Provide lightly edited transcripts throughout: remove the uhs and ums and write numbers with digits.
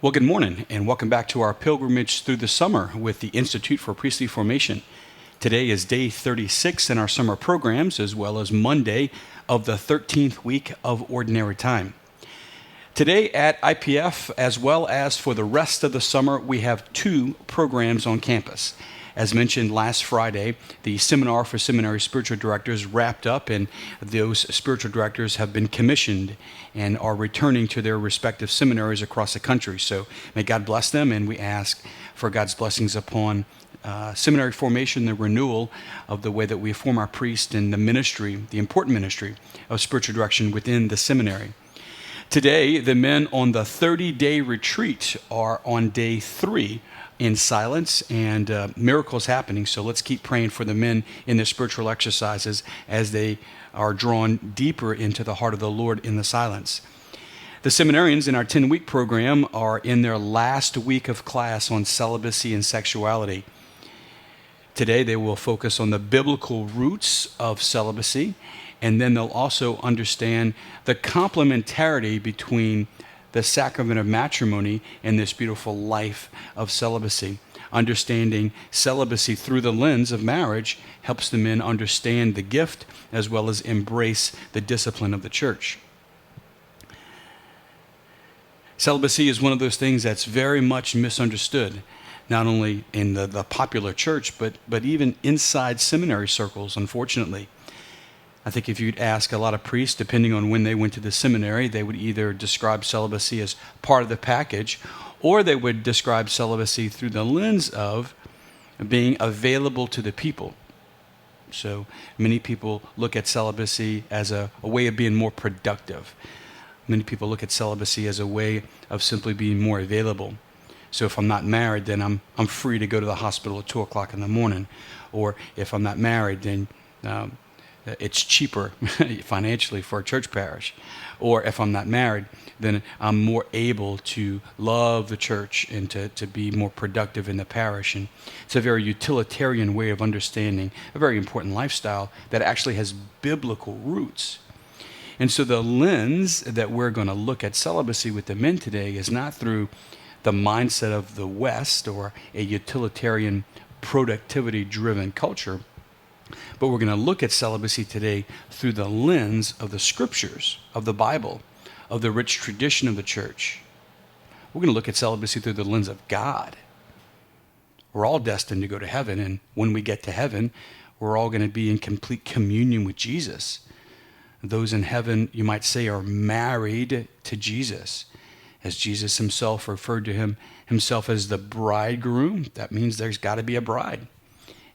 Well, good morning, and welcome back to our pilgrimage through the summer with the Institute for Priestly Formation. Today is day 36 in our summer programs, as well as Monday of the 13th week of Ordinary Time. Today at IPF, as well as for the rest of the summer, we have two programs on campus. As mentioned last Friday, the Seminar for Seminary Spiritual Directors wrapped up, and those spiritual directors have been commissioned and are returning to their respective seminaries across the country. So may God bless them, and we ask for God's blessings upon seminary formation, the renewal of the way that we form our priests in the ministry, the important ministry of spiritual direction within the seminary. Today, the men on the 30-day retreat are on day 3 in silence, and miracles happening. So let's keep praying for the men in their spiritual exercises as they are drawn deeper into the heart of the Lord in the silence. The seminarians in our 10-week program are in their last week of class on celibacy and sexuality. Today they will focus on the biblical roots of celibacy, and then they'll also understand the complementarity between the sacrament of matrimony and this beautiful life of celibacy. Understanding celibacy through the lens of marriage helps the men understand the gift as well as embrace the discipline of the church. Celibacy is one of those things that's very much misunderstood, not only in the popular church, but even inside seminary circles, unfortunately. I think if you'd ask a lot of priests, depending on when they went to the seminary, they would either describe celibacy as part of the package, or they would describe celibacy through the lens of being available to the people. So many people look at celibacy as a way of being more productive. Many people look at celibacy as a way of simply being more available. So if I'm not married, then I'm free to go to the hospital at 2 o'clock in the morning. Or if I'm not married, then it's cheaper financially for a church parish. Or if I'm not married, then I'm more able to love the church and to be more productive in the parish. And it's a very utilitarian way of understanding a very important lifestyle that actually has biblical roots. And so the lens that we're going to look at celibacy with the men today is not through the mindset of the West or a utilitarian, productivity-driven culture, but we're going to look at celibacy today through the lens of the scriptures, of the Bible, of the rich tradition of the church. We're going to look at celibacy through the lens of God. We're all destined to go to heaven, and when we get to heaven, we're all going to be in complete communion with Jesus. Those in heaven, you might say, are married to Jesus. As Jesus himself referred to himself as the bridegroom, that means there's got to be a bride.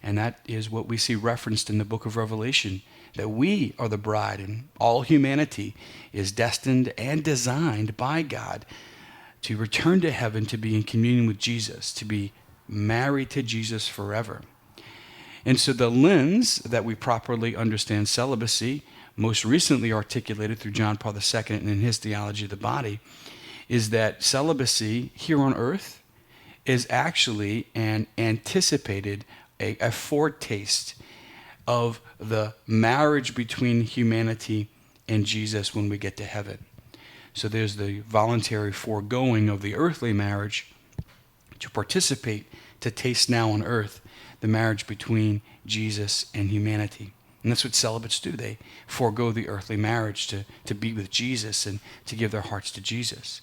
And that is what we see referenced in the book of Revelation, that we are the bride, and all humanity is destined and designed by God to return to heaven, to be in communion with Jesus, to be married to Jesus forever. And so the lens that we properly understand celibacy, most recently articulated through John Paul II and in his theology of the body, is that celibacy here on earth is actually an anticipated, a foretaste of the marriage between humanity and Jesus when we get to heaven. So there's the voluntary foregoing of the earthly marriage to participate, to taste now on earth the marriage between Jesus and humanity. And that's what celibates do. They forego the earthly marriage to be with Jesus and to give their hearts to Jesus.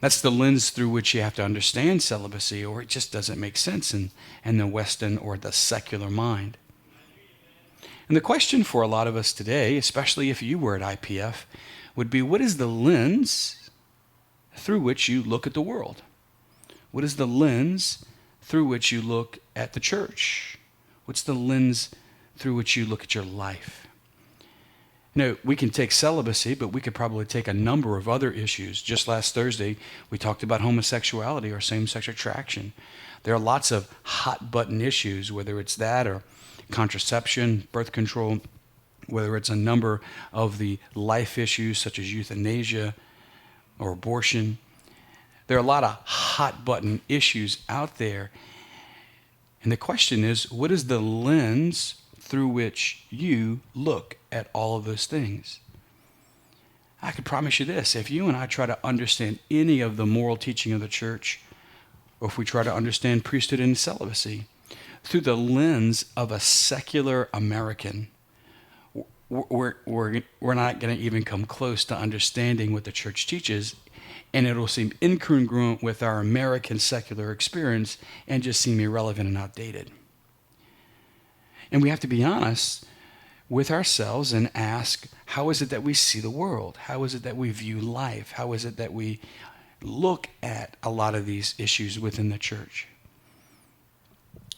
That's the lens through which you have to understand celibacy, or it just doesn't make sense in the Western or the secular mind. And the question for a lot of us today, especially if you were at IPF, would be, what is the lens through which you look at the world? What is the lens through which you look at the church? What's the lens through which you look at your life? We can take celibacy, but we could probably take a number of other issues. Just last Thursday, we talked about homosexuality or same-sex attraction. There are lots of hot-button issues, whether it's that or contraception, birth control, whether it's a number of the life issues such as euthanasia or abortion. There are a lot of hot-button issues out there. And the question is, what is the lens through which you look at all of those things? I can promise you this: if you and I try to understand any of the moral teaching of the church, or if we try to understand priesthood and celibacy through the lens of a secular American, we're not going to even come close to understanding what the church teaches, and it'll seem incongruent with our American secular experience and just seem irrelevant and outdated. And we have to be honest with ourselves and ask, how is it that we see the world? How is it that we view life? How is it that we look at a lot of these issues within the church?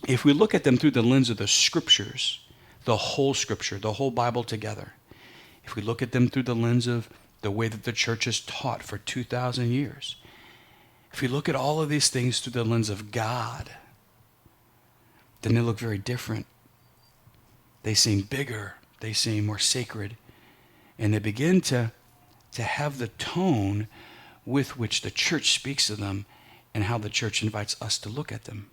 If we look at them through the lens of the scriptures, the whole scripture, the whole Bible together, if we look at them through the lens of the way that the church has taught for 2,000 years, if we look at all of these things through the lens of God, then they look very different. They seem bigger, they seem more sacred, and they begin to have the tone with which the church speaks of them and how the church invites us to look at them.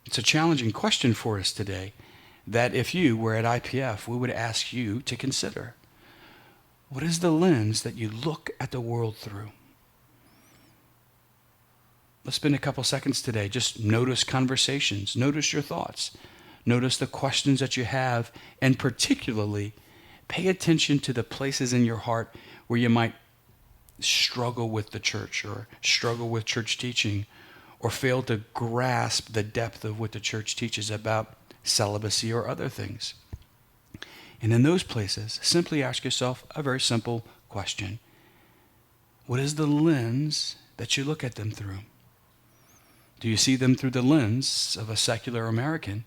It's a challenging question for us today that if you were at IPF, we would ask you to consider. What is the lens that you look at the world through? Let's spend a couple seconds today. Just notice conversations. Notice your thoughts. Notice the questions that you have, and particularly pay attention to the places in your heart where you might struggle with the church or struggle with church teaching or fail to grasp the depth of what the church teaches about celibacy or other things. And in those places, simply ask yourself a very simple question. What is the lens that you look at them through? Do you see them through the lens of a secular American,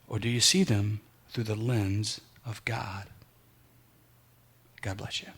or do you see them through the lens of God? God bless you.